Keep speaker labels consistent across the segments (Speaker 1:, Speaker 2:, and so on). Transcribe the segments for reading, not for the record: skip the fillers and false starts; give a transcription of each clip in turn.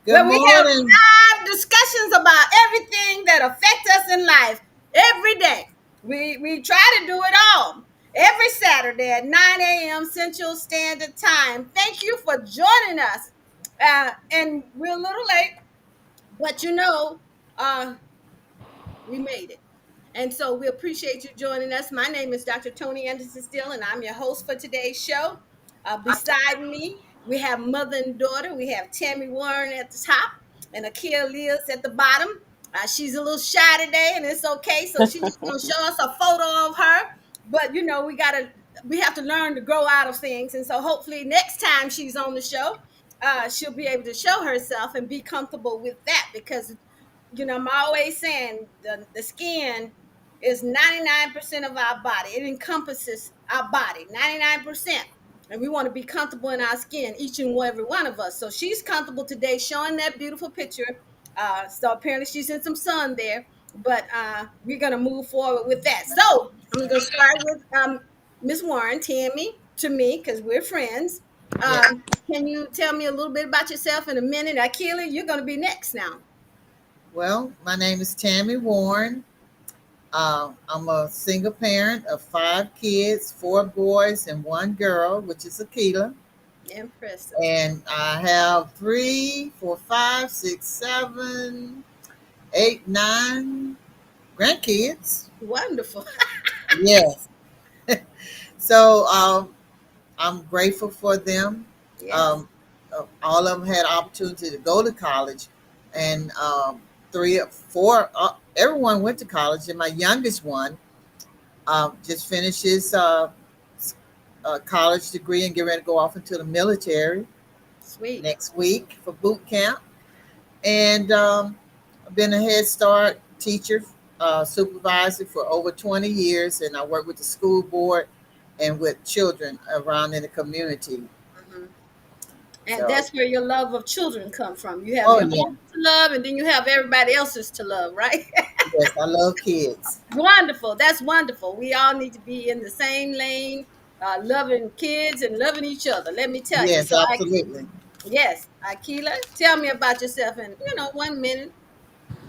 Speaker 1: Good
Speaker 2: where we have
Speaker 1: morning.
Speaker 2: live discussions about everything that affects us in life every day. We try to do it all every Saturday at 9 a.m. Central Standard Time. Thank you for joining us. And we're a little late, but uh, we made it. And so we appreciate you joining us. My name is Dr. Tonie Anderson-Steele, and I'm your host for today's show. Beside me, we have mother and daughter. We have Tammy Warren at the top and Akilah at the bottom. She's a little shy today, and it's okay. So she's just gonna show us a photo of her. But we have to learn to grow out of things. And so hopefully next time she's on the show, she'll be able to show herself and be comfortable with that because I'm always saying the skin is 99% of our body. It encompasses our body, 99%. And we want to be comfortable in our skin, each and every one of us. So she's comfortable today showing that beautiful picture. So apparently she's in some sun there, but we're going to move forward with that. So I'm going to start with Miss Warren, Tammy, to me, because we're friends.
Speaker 1: Yes.
Speaker 2: Can you tell me a little bit about yourself in a minute? Akilah, you're going to be next now.
Speaker 1: Well, my name is Tammy Warren. I'm a single parent of 5 kids, 4 boys and 1 girl, which is Akilah.
Speaker 2: Impressive.
Speaker 1: And I have 3, 4, 5, 6, 7, 8, 9 grandkids.
Speaker 2: Wonderful.
Speaker 1: Yes. So I'm grateful for them.
Speaker 2: Yes.
Speaker 1: Um, all of them had opportunity to go to college, and 3 or 4, everyone went to college. And my youngest one just finished his college degree and get ready to go off into the military
Speaker 2: Sweet.
Speaker 1: next week for boot camp. And I've been a Head Start teacher, supervisor for over 20 years, and I work with the school board and with children around in the community.
Speaker 2: hmm And
Speaker 1: So,
Speaker 2: that's where your love of children come from. You have
Speaker 1: oh
Speaker 2: your
Speaker 1: yeah,
Speaker 2: own to love, and then you have everybody else's to love, right?
Speaker 1: yes, I love kids.
Speaker 2: Wonderful. That's wonderful. We all need to be in the same lane, loving kids and loving each other. Let me tell you.
Speaker 1: Yes,
Speaker 2: So,
Speaker 1: absolutely.
Speaker 2: yes, Akilah, tell me about yourself in 1 minute,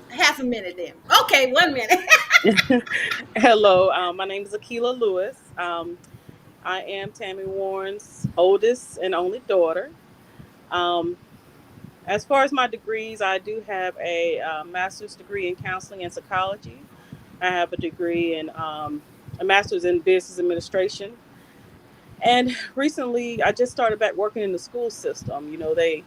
Speaker 2: half a minute. Then, okay, 1 minute.
Speaker 3: Hello, my name is Akilah Lewis. I am Tammy Warren's oldest and only daughter. Um, as far as my degrees, I do have a master's degree in counseling and psychology. I have a degree in a master's in business administration. And recently, I just started back working in the school system. They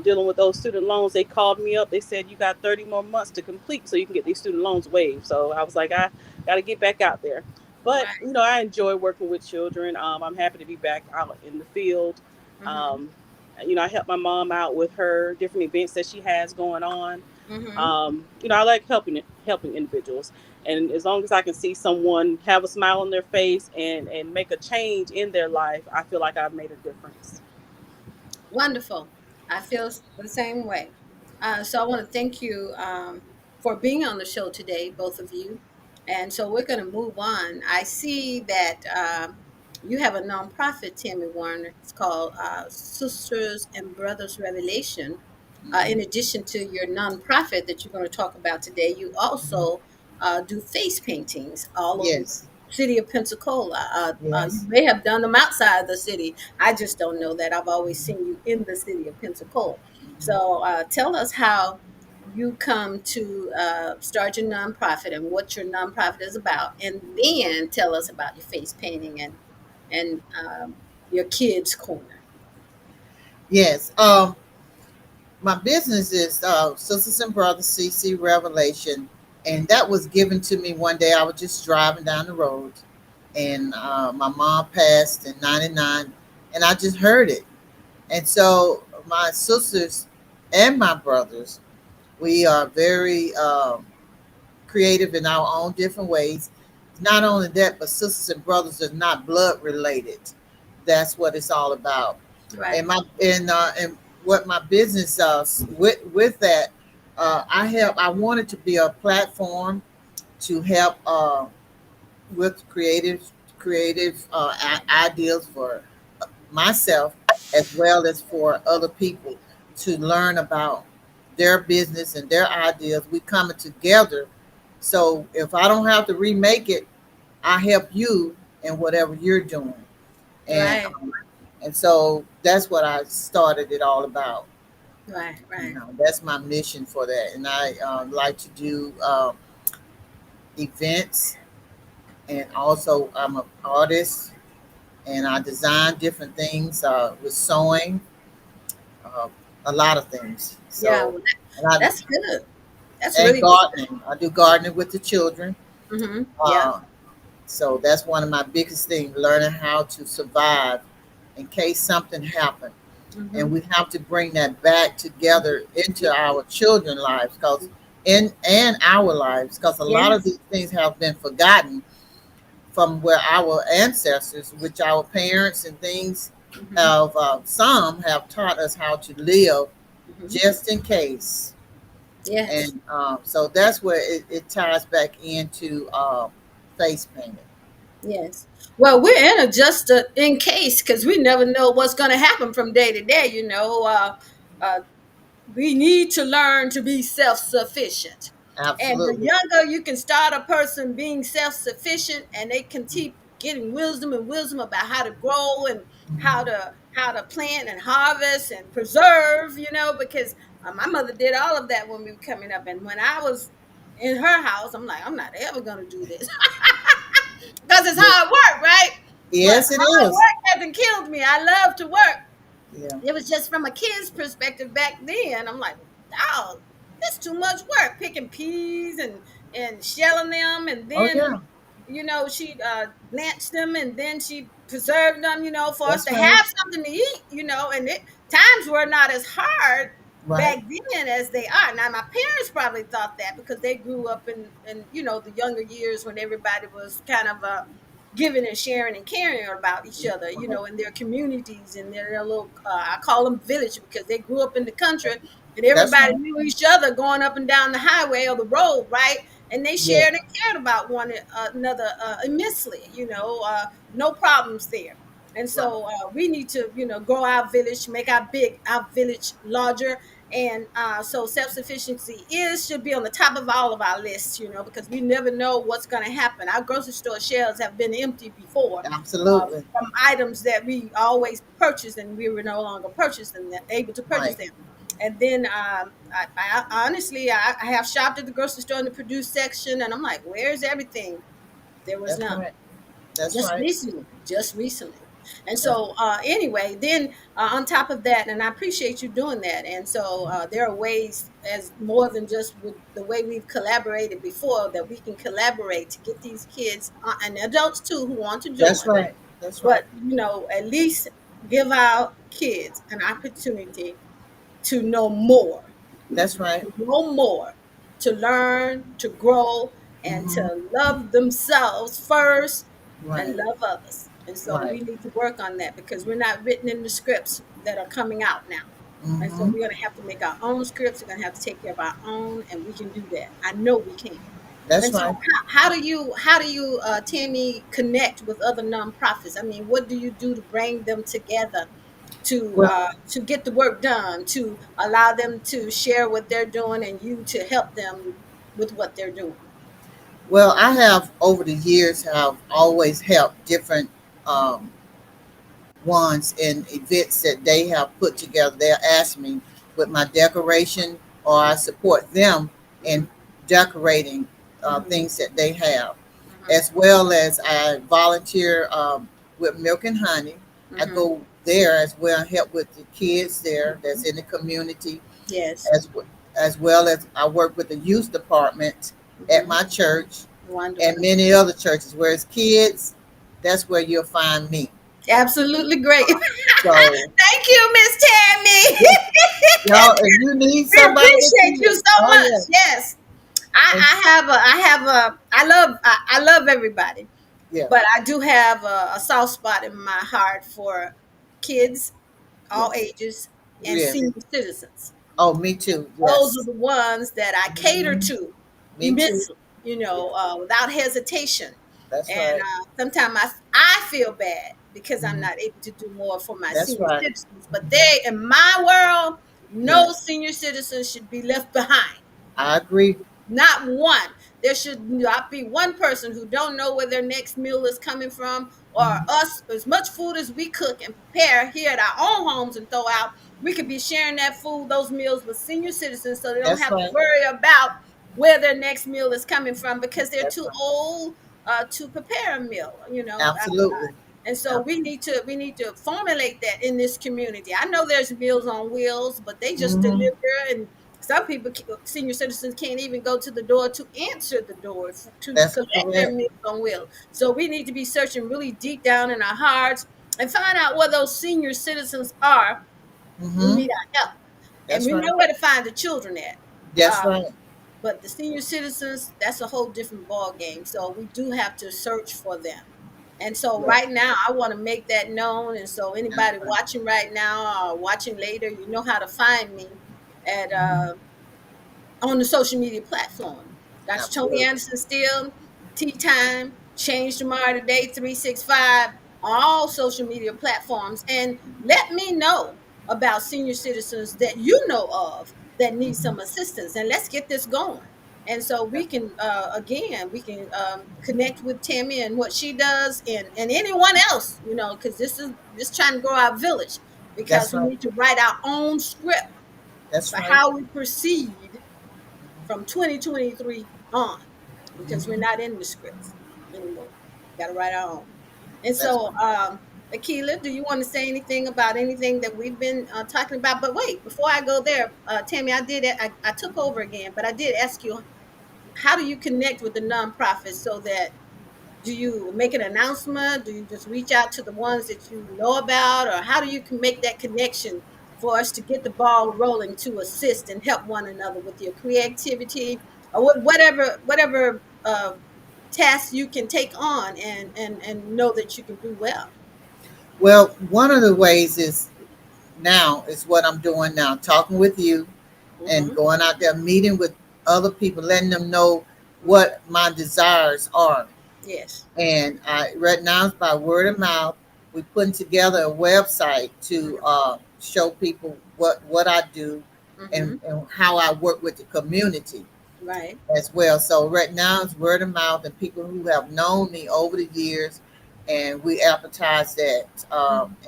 Speaker 3: dealing with those student loans. They called me up. They said you got 30 more months to complete so you can get these student loans waived. So I was like, I got to get back out there. But
Speaker 2: Right.
Speaker 3: I enjoy working with children. I'm happy to be back out in the field.
Speaker 2: Mm-hmm.
Speaker 3: Um, I help my mom out with her different events that she has going on.
Speaker 2: Mm-hmm.
Speaker 3: I like helping individuals, and as long as I can see someone have a smile on their face and make a change in their life, I feel like I've made a difference.
Speaker 2: Wonderful. I feel the same way. So I want to thank you for being on the show today, both of you. And so we're going to move on. I see that you have a nonprofit, Tammy Warner. It's called Sisters and Brothers Revelation. In
Speaker 1: Mhm.
Speaker 2: addition to your nonprofit that you're going to talk about today, you
Speaker 1: Mhm.
Speaker 2: also do face paintings all over the
Speaker 1: Yes,
Speaker 2: city of Pensacola. You
Speaker 1: yes,
Speaker 2: may have done them outside the city. I just don't know that. I've always seen you in the city of Pensacola. So tell us how you come to start your nonprofit and what your nonprofit is about, and then tell us about your face painting and your kids' corner.
Speaker 1: yes. My business is Sisters and Brothers CC Revelation, and that was given to me one day. I was just driving down the road, and my mom passed in '99, and I just heard it. And so my sisters and my brothers, we are very creative in our own different ways. Not only that, but sisters and brothers are not blood related. That's what it's all about.
Speaker 2: Right.
Speaker 1: And what my business with that, I wanted to be a platform to help with creative ideas for myself as well as for other people to learn about. their business and their ideas. We coming together. So if I don't have to remake it, I help you in whatever you're doing. And
Speaker 2: Right,
Speaker 1: and so that's what I started it all about.
Speaker 2: right, right.
Speaker 1: That's my mission for that. And I like to do events, and also I'm an artist, and I design different things with sewing, uh, a lot of things.
Speaker 2: Yeah,
Speaker 1: So,
Speaker 2: well,
Speaker 1: and I
Speaker 2: that's good. That's
Speaker 1: and
Speaker 2: really good.
Speaker 1: gardening. I do gardening with the children.
Speaker 2: Yeah.
Speaker 1: Uh, so that's one of my biggest things: learning how to survive in case something happened. And
Speaker 2: Hmm.
Speaker 1: we have to bring that back together into our children's lives, because in and our lives, because a lot of
Speaker 2: Yes.
Speaker 1: these things have been forgotten from where our ancestors, which our parents and things
Speaker 2: Hmm.
Speaker 1: have, some have taught us how to live
Speaker 2: Hmm.
Speaker 1: just in case.
Speaker 2: Yes.
Speaker 1: And so that's where it ties back into face painting.
Speaker 2: Yes. Well, we're in a just in case because we never know what's going to happen from day to day. Uh, we need to learn to be self-sufficient, and the
Speaker 1: Absolutely.
Speaker 2: younger you can start a person being self-sufficient, and they can keep getting wisdom and wisdom about how to grow and how to plant and harvest and preserve, because my mother did all of that when we were coming up, and when I was in her house, I'm like, I'm not ever going to do this because it's
Speaker 1: Ye-
Speaker 2: hard work, right? But
Speaker 1: Yes, it
Speaker 2: hard
Speaker 1: is.
Speaker 2: work hasn't killed me. I love to work.
Speaker 1: Yeah.
Speaker 2: It was just from a kid's perspective back then. I'm like, oh, that's too much work picking peas and shelling them, and
Speaker 1: Oh,
Speaker 2: then
Speaker 1: yeah.
Speaker 2: she blanched them, and then she preserved them, for us
Speaker 1: That's
Speaker 2: to
Speaker 1: right.
Speaker 2: have something to eat, and times were not as hard
Speaker 1: Right.
Speaker 2: back then as they are now. My parents probably thought that because they grew up in the younger years when everybody was kind of giving and sharing and caring about each other,
Speaker 1: Right.
Speaker 2: in their communities and their little, I call them village because they grew up in the country and
Speaker 1: That's
Speaker 2: everybody
Speaker 1: right.
Speaker 2: knew each other going up and down the highway or the road, right? And they
Speaker 1: Yes.
Speaker 2: shared and cared about one another immensely, no problems there. And
Speaker 1: Right.
Speaker 2: so we need to, grow our village, make our village larger. And so self-sufficiency should be on the top of all of our lists, because we never know what's going to happen. Our grocery store shelves have been empty before,
Speaker 1: Absolutely.
Speaker 2: from items that we always purchased and we were no longer purchasing able to purchase
Speaker 1: Right.
Speaker 2: them. And then I honestly, I have shopped at the grocery store in the produce section, and I'm like, where's everything? There was
Speaker 1: That's
Speaker 2: none.
Speaker 1: right. That's
Speaker 2: Just
Speaker 1: right.
Speaker 2: recently, just recently. And
Speaker 1: That's
Speaker 2: so anyway, then on top of that, and I appreciate you doing that. And so there are ways, as more than just with the way we've collaborated before, that we can collaborate to get these kids and adults too who want to
Speaker 1: that's
Speaker 2: join,
Speaker 1: right. That's right.
Speaker 2: but at least give our kids an opportunity to know more,
Speaker 1: That's right.
Speaker 2: to know more, to learn, to grow, and
Speaker 1: Hmm.
Speaker 2: to love themselves first and
Speaker 1: Right.
Speaker 2: love others. And so
Speaker 1: Right.
Speaker 2: we need to work on that because we're not written in the scripts that are coming out now. And so
Speaker 1: Hmm.
Speaker 2: we're going to have to make our own scripts. We're going to have to take care of our own, and we can do that. I know we can.
Speaker 1: That's
Speaker 2: And so,
Speaker 1: right.
Speaker 2: how do you, Tammy, connect with other nonprofits? I mean, what do you do to bring them together
Speaker 1: Well,
Speaker 2: to get the work done, to allow them to share what they're doing, and you to help them with what they're doing?
Speaker 1: well, I have over the years have always helped different um, ones in events that they have put together. They'll ask me with my decoration, or I support them in decorating
Speaker 2: Hmm.
Speaker 1: things that they have,
Speaker 2: Hmm.
Speaker 1: as well as I volunteer with Milk and Honey. I
Speaker 2: Hmm.
Speaker 1: go there as well and help with the kids there that's in the community,
Speaker 2: Yes.
Speaker 1: as as well as I work with the youth department at
Speaker 2: Hmm.
Speaker 1: my church and
Speaker 2: Wonderful.
Speaker 1: many other churches. Whereas kids, that's where you'll find me.
Speaker 2: Absolutely great.
Speaker 1: So,
Speaker 2: Thank you, Miss Tammy.
Speaker 1: yeah, y'all, if you need
Speaker 2: We
Speaker 1: somebody with
Speaker 2: appreciate you
Speaker 1: kids,
Speaker 2: so
Speaker 1: oh
Speaker 2: much.
Speaker 1: yeah,
Speaker 2: Yes.
Speaker 1: and
Speaker 2: I love everybody,
Speaker 1: yeah,
Speaker 2: but I do have a soft spot in my heart for kids, all
Speaker 1: yes,
Speaker 2: ages, and
Speaker 1: yes.
Speaker 2: senior citizens.
Speaker 1: Oh, me too.
Speaker 2: Those are
Speaker 1: Yes,
Speaker 2: the ones that I cater
Speaker 1: mhm.
Speaker 2: to
Speaker 1: Me too.
Speaker 2: immensely,
Speaker 1: Yeah,
Speaker 2: without hesitation.
Speaker 1: that's
Speaker 2: And
Speaker 1: right.
Speaker 2: sometimes I feel bad because I'm
Speaker 1: Mhm.
Speaker 2: not able to do more for my
Speaker 1: That's
Speaker 2: senior
Speaker 1: right.
Speaker 2: citizens, but they, in my world, No
Speaker 1: Yes,
Speaker 2: senior citizen should be left behind.
Speaker 1: I agree.
Speaker 2: Not one. There should not be one person who don't know where their next meal is coming from, or
Speaker 1: Mhm.
Speaker 2: us, as much food as we cook and prepare here at our own homes and throw out, we could be sharing that food, those meals with senior citizens so they don't
Speaker 1: That's
Speaker 2: have to
Speaker 1: right.
Speaker 2: worry about where their next meal is coming from because they're
Speaker 1: That's
Speaker 2: too
Speaker 1: right.
Speaker 2: old to prepare a meal,
Speaker 1: Absolutely.
Speaker 2: and so
Speaker 1: Absolutely.
Speaker 2: we need to formulate that in this community. I know there's Meals on Wheels, but they just
Speaker 1: Hmm.
Speaker 2: deliver, and some people, senior citizens, can't even go to the door to answer the door to
Speaker 1: That's
Speaker 2: collect their
Speaker 1: correct.
Speaker 2: Meals on Wheels. So we need to be searching really deep down in our hearts and find out where those senior citizens are who
Speaker 1: Hmm.
Speaker 2: need our help, and
Speaker 1: That's
Speaker 2: we
Speaker 1: right.
Speaker 2: know where to find the children at.
Speaker 1: That's
Speaker 2: Uh,
Speaker 1: right.
Speaker 2: but the senior citizens, that's a whole different ball game. So we do have to search for them. And so
Speaker 1: Yes.
Speaker 2: right now, I want to make that known. And so
Speaker 1: That's
Speaker 2: anybody
Speaker 1: right.
Speaker 2: watching right now or watching later, you know how to find me at
Speaker 1: Mhm.
Speaker 2: on the social media platform. Dr. Tonie
Speaker 1: Absolutely.
Speaker 2: Anderson-Steele, T.E.A, Change Tomorrow Today 365, on all social media platforms. And let me know about senior citizens that you know of that need
Speaker 1: Mhm.
Speaker 2: some assistance. And let's get this going. And so we can, again, we can connect with Tammy and what she does, and anyone else, because this is just trying to grow our village, because
Speaker 1: That's
Speaker 2: we
Speaker 1: right.
Speaker 2: need to write our own script
Speaker 1: That's
Speaker 2: for
Speaker 1: right.
Speaker 2: how we proceed from 2023 on, because we're
Speaker 1: Hmm.
Speaker 2: not in the scripts anymore. Got to write our own. And
Speaker 1: That's
Speaker 2: so,
Speaker 1: right.
Speaker 2: Akilah, do you want to say anything about anything that we've been talking about? But wait, before I go there, Tammy, I took over again, but I did ask you, how do you connect with the nonprofit so that do you make an announcement? Do you just reach out to the ones that you know about, or how do you can make that connection for us to get the ball rolling to assist and help one another with your creativity or whatever tasks you can take on and know that you can do well.
Speaker 1: Well, one of the ways is now is what I'm doing now, talking with you and
Speaker 2: Hmm.
Speaker 1: going out there meeting with other people, letting them know what my desires are.
Speaker 2: Yes.
Speaker 1: And right now it's by word of mouth. We're putting together a website to show people what I do,
Speaker 2: Hmm.
Speaker 1: and how I work with the community
Speaker 2: Right.
Speaker 1: as well. So right now it's word of mouth and people who have known me over the years, and we advertise that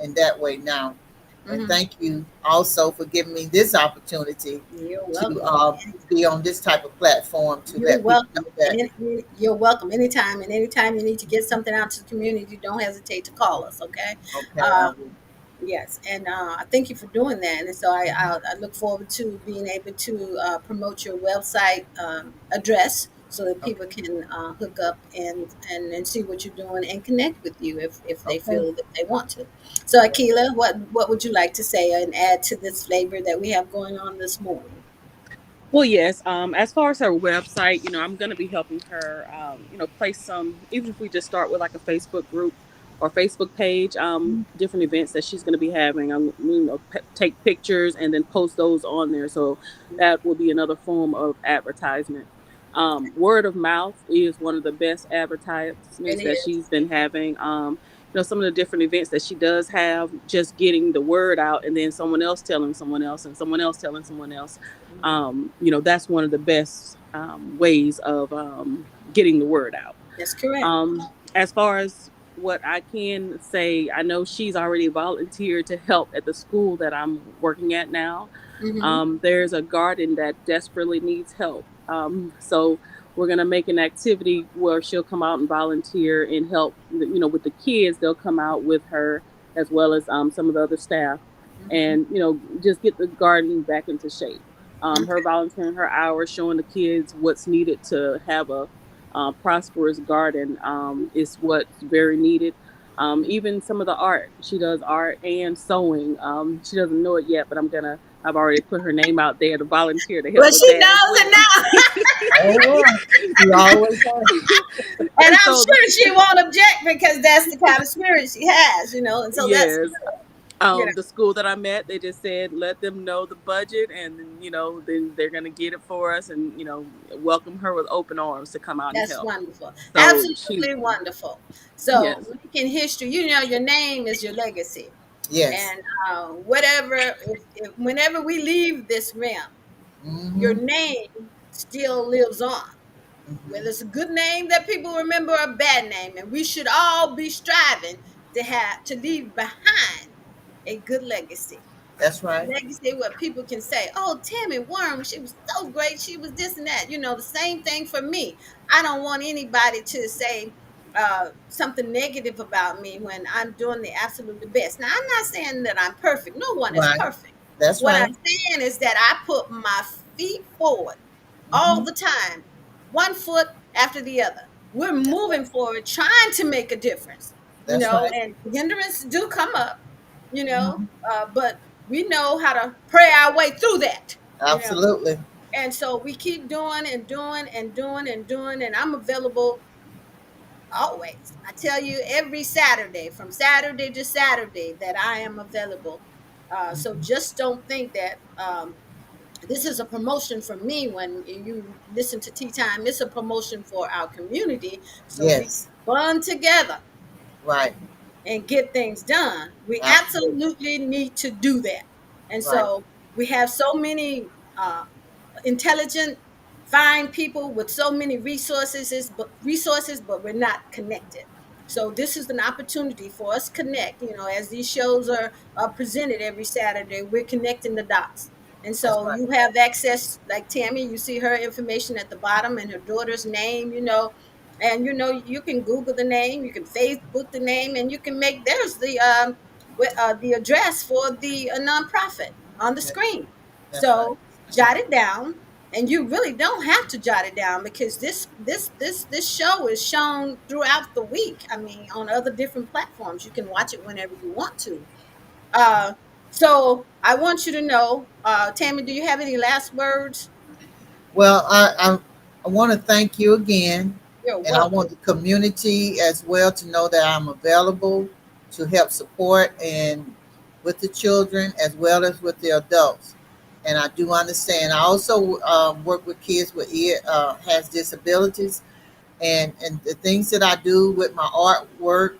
Speaker 1: in that way now. And
Speaker 2: Hmm.
Speaker 1: thank you also for giving me this opportunity
Speaker 2: You're
Speaker 1: to
Speaker 2: welcome.
Speaker 1: be on this type of platform to
Speaker 2: You're
Speaker 1: let people know
Speaker 2: welcome.
Speaker 1: that.
Speaker 2: You're welcome anytime. And anytime you need to get something out to the community, don't hesitate to call us. Okay.
Speaker 1: Okay, I
Speaker 2: Uh,
Speaker 1: will.
Speaker 2: yes. And I thank you for doing that. And so I look forward to being able to promote your website address so that people
Speaker 1: Okay,
Speaker 2: can hook up and see what you're doing and connect with you if they
Speaker 1: okay.
Speaker 2: feel that they want to. So,
Speaker 1: Yes.
Speaker 2: Akilah, what would you like to say and add to this flavor that we have going on this morning?
Speaker 3: Well, yes. As far as her website, I'm going to be helping her, place some, even if we just start with like a Facebook group or Facebook page, different events that she's going to be having. Take pictures and then post those on there. So that will be another form of advertisement. Word of mouth is one of the best
Speaker 2: It
Speaker 3: advertisements that
Speaker 2: is.
Speaker 3: she's been having. Some of the different events that she does have, just getting the word out, and then someone else telling someone else, and someone else telling someone else. That's one of the best ways of getting the word out.
Speaker 2: That's correct.
Speaker 3: As far as what I can say, I know she's already volunteered to help at the school that I'm working at now.
Speaker 2: Hmm.
Speaker 3: There's a garden that desperately needs help. So we're gonna make an activity where she'll come out and volunteer and help. With the kids, they'll come out with her as well as some of the other staff,
Speaker 2: Hmm.
Speaker 3: and just get the garden back into shape. Her
Speaker 2: Okay.
Speaker 3: volunteering her hours, showing the kids what's needed to have a prosperous garden is what's very needed. Even some of the art, she does art and sewing. She doesn't know it yet, but I've already put her name out there to volunteer to help
Speaker 2: Well,
Speaker 3: with
Speaker 2: she
Speaker 3: that as
Speaker 2: knows it
Speaker 3: well.
Speaker 2: now,
Speaker 1: Oh yeah, you always have.
Speaker 2: and
Speaker 3: And
Speaker 2: I'm
Speaker 3: so,
Speaker 2: sure she won't object because that's the kind of spirit she has, and so that's
Speaker 3: yes,
Speaker 2: good, you know.
Speaker 3: the school that I'm at, they just said let them know the budget, and then they're gonna get it for us, and welcome her with open arms to come out and
Speaker 2: That's
Speaker 3: help.
Speaker 2: wonderful,
Speaker 3: So she's
Speaker 2: absolutely wonderful. So
Speaker 3: yes,
Speaker 2: making history, your name is your legacy.
Speaker 1: Yes.
Speaker 2: And whatever, whenever we leave this realm, your
Speaker 1: Mm-hmm.
Speaker 2: name still lives on. Whether it's
Speaker 1: Mm-hmm.
Speaker 2: a good name that people remember or a bad name, and we should all be striving to leave behind a good legacy.
Speaker 1: That's right.
Speaker 2: Legacy where people can say, "Oh, Tammy Worm, she was so great. She was this and that." The same thing for me. I don't want anybody to say something negative about me when I'm doing the absolute best. Now, I'm not saying that I'm perfect. No one is
Speaker 1: Right.
Speaker 2: perfect.
Speaker 1: That's
Speaker 2: What
Speaker 1: right.
Speaker 2: I'm saying is that I put my feet forward all
Speaker 1: Mm-hmm.
Speaker 2: the time, one foot after the other. We're
Speaker 1: That's right.
Speaker 2: moving forward, trying to make a difference.
Speaker 1: That's right.
Speaker 2: And hindrances do come up,
Speaker 1: Mm-hmm.
Speaker 2: but we know how to pray our way through that, you know.
Speaker 1: Absolutely.
Speaker 2: And so we keep doing and doing and doing and doing, and I'm available always. I tell you, every Saturday, from Saturday to Saturday, that I am available. So
Speaker 1: Mm-hmm.
Speaker 2: just don't think that this is a promotion for me when you listen to Tea Time. It's a promotion for our community, so we
Speaker 1: Yes.
Speaker 2: bond together
Speaker 1: Right.
Speaker 2: and get things done. We
Speaker 1: Absolutely.
Speaker 2: absolutely need to do that. And
Speaker 1: Right.
Speaker 2: so we have so many intelligent, fine people with so many resources, but we're not connected. So this is an opportunity for us to connect. As these shows are presented every Saturday, we're connecting the dots. And
Speaker 1: That's
Speaker 2: so
Speaker 1: right.
Speaker 2: you have access, like Tammy, you see her information at the bottom and her daughter's name, and you can Google the name, you can Facebook the name, and you can make there's the address for the nonprofit on the
Speaker 1: Yes.
Speaker 2: screen.
Speaker 1: That's right.
Speaker 2: So jot it down, and you really don't have to jot it down because this show is shown throughout the week. I mean, on other different platforms, you can watch it whenever you want to. Uh, so I want you to know, Tammy, do you have any last words?
Speaker 1: Well, I want to thank you again,
Speaker 2: You're
Speaker 1: and I
Speaker 2: welcome.
Speaker 1: want the community as well to know that I'm available to help support and with the children as well as with the adults. And I do understand. I also work with kids with has disabilities, and the things that I do with my artwork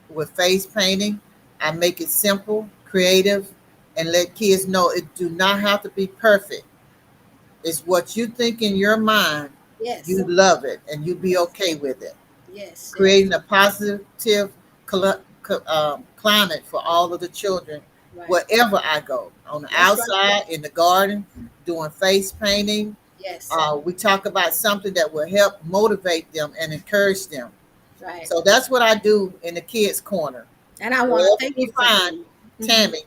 Speaker 1: with face painting, I make it simple, creative, and let kids know it do not have to be perfect. It's what you think in your mind. You
Speaker 2: Yes,
Speaker 1: love it and you be
Speaker 2: yes,
Speaker 1: okay with it.
Speaker 2: yes, yes.
Speaker 1: Creating a positive climate for all of the children
Speaker 2: Right.
Speaker 1: wherever I go. On the
Speaker 2: That's right.
Speaker 1: outside, in the garden, doing face painting.
Speaker 2: Yes.
Speaker 1: We talk about something that will help motivate them and encourage them.
Speaker 2: Right.
Speaker 1: So that's what I do in the kids' corner.
Speaker 2: And I want to
Speaker 1: Wherever
Speaker 2: thank
Speaker 1: you
Speaker 2: you for
Speaker 1: find
Speaker 2: doing it.
Speaker 1: Tammy,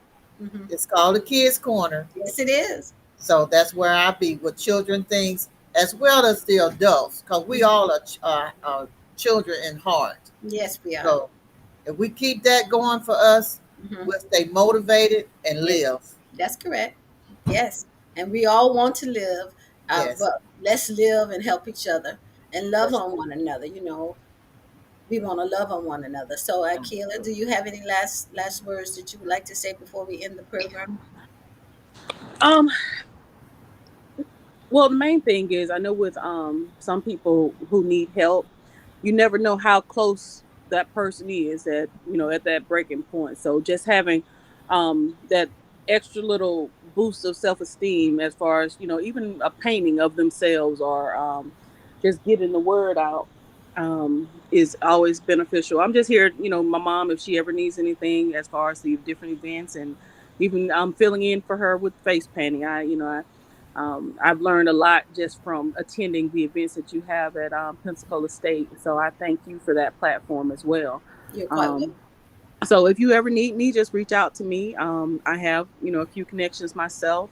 Speaker 1: it's called the kids' corner.
Speaker 2: Yes, it is.
Speaker 1: So that's where I be with children things as well as the adults, because we
Speaker 2: Mhm.
Speaker 1: all are children in heart.
Speaker 2: Yes, we are.
Speaker 1: So if we keep that going for us,
Speaker 2: Hmm.
Speaker 1: we'll stay motivated and
Speaker 2: Yes,
Speaker 1: live.
Speaker 2: that's correct. Yes, and we all want to live,
Speaker 1: Yes,
Speaker 2: but let's live and help each other and love
Speaker 1: that's
Speaker 2: on one another. We want to love on one another. So, Akilah, do you have any last words that you would like to say before we end the program?
Speaker 3: Um, well, the main thing is, I know with some people who need help, you never know how close that person is at, at that breaking point. So just having that extra little boost of self-esteem, as far as, even a painting of themselves, or just getting the word out, is always beneficial. I'm just here, my mom, if she ever needs anything as far as the different events, and even filling in for her with face painting. I've learned a lot just from attending the events that you have at Pensacola State. So I thank you for that platform as well.
Speaker 2: You're quite welcome.
Speaker 3: Um, so if you ever need me, just reach out to me. I have, a few connections myself.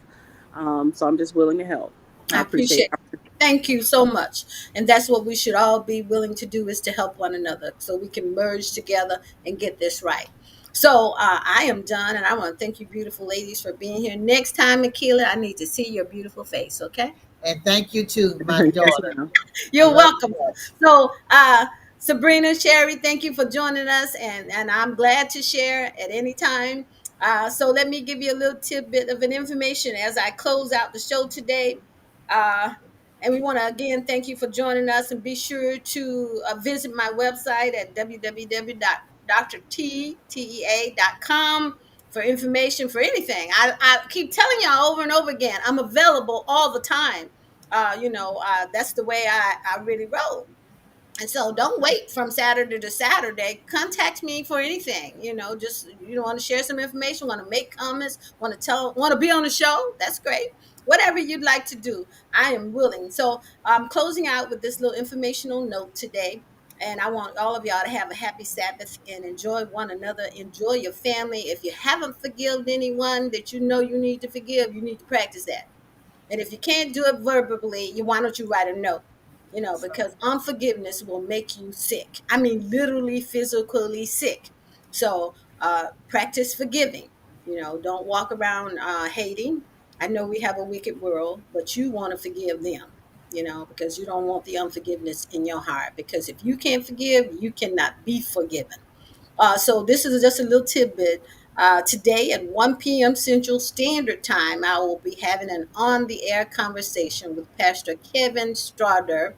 Speaker 3: So I'm just willing to help. I
Speaker 2: I
Speaker 3: appreciate
Speaker 2: appreciate. Thank you so much. And that's what we should all be willing to do, is to help one another so we can merge together and get this right. So I am done, and I want to thank you, beautiful ladies, for being here. Next time, Akilah, I need to see your beautiful face. Okay.
Speaker 1: and thank you to my
Speaker 3: it. Yes,
Speaker 1: daughter.
Speaker 3: ma'am.
Speaker 1: I
Speaker 2: You're
Speaker 1: love you
Speaker 2: welcome.
Speaker 1: much.
Speaker 2: So, Sabrina, Sherry, thank you for joining us, and I'm glad to share at any time. So let me give you a little tidbit of an information as I close out the show today. Uh, and we want to again thank you for joining us, and be sure to visit my website at www.drtea.com. for information, for anything. I keep telling y'all over and over again, I'm available all the time. That's the way I really roll. And so don't wait from Saturday to Saturday. Contact me for anything. Just want to share some information, want to make comments, want to be on the show. That's great. Whatever you'd like to do, I am willing. So I'm closing out with this little informational note today. And I want all of y'all to have a happy Sabbath and enjoy one another. Enjoy your family. If you haven't forgiven anyone that you know you need to forgive, you need to practice that. And if you can't do it verbally, why don't you write a note? Because unforgiveness will make you sick. I mean, literally, physically sick. So practice forgiving. Don't walk around hating. I know we have a wicked world, but you want to forgive them, because you don't want the unforgiveness in your heart. Because if you can't forgive, you cannot be forgiven. So this is just a little tidbit. Today at 1 p.m. Central Standard Time, I will be having an on-the-air conversation with Pastor Kevin Strawder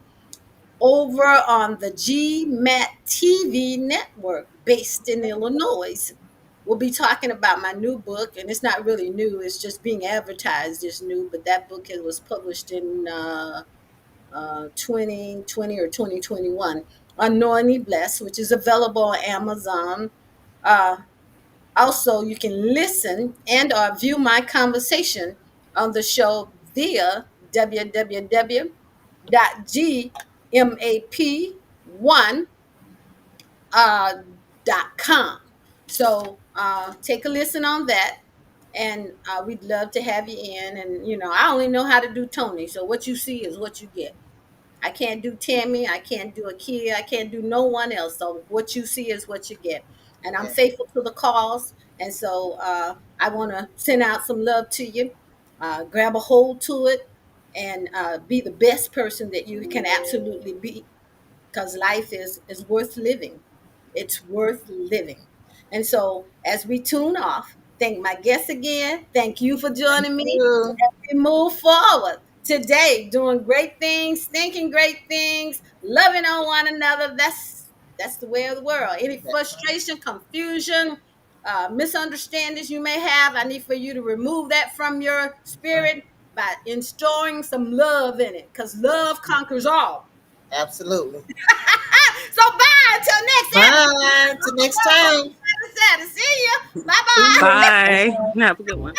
Speaker 2: over on the GMAT TV network based in Illinois. We'll be talking about my new book, and it's not really new, it's just being advertised as new, but that book was published in 2020 or 2021, Unknowingly Blessed, which is available on Amazon. Uh, Also, you can listen and or view my conversation on the show via www.gmap1 .com. So take a listen on that, and we'd love to have you in. And I only know how to do Tonie, so what you see is what you get. I can't do Tammy. I can't do Akilah. I can't do no one else. So what you see is what you get. And I'm
Speaker 1: Yeah,
Speaker 2: faithful to the cause. And so I want to send out some love to you. Grab a hold to it and be the best person that you can absolutely be, because life is worth living. It's worth living. And so as we tune off, thank my guests again. Thank you for
Speaker 1: thank
Speaker 2: joining me
Speaker 1: you.
Speaker 2: as we move forward today, doing great things, thinking great things, loving on one another. That's the way of the world. Any frustration, confusion, misunderstandings you may have, I need for you to remove that from your spirit by installing some love in it, because love conquers all.
Speaker 1: Absolutely.
Speaker 2: So bye until next episode.
Speaker 1: Bye. Till next time.
Speaker 2: See you. Bye
Speaker 1: See
Speaker 2: bye.
Speaker 1: you.
Speaker 3: Bye. Have a good one.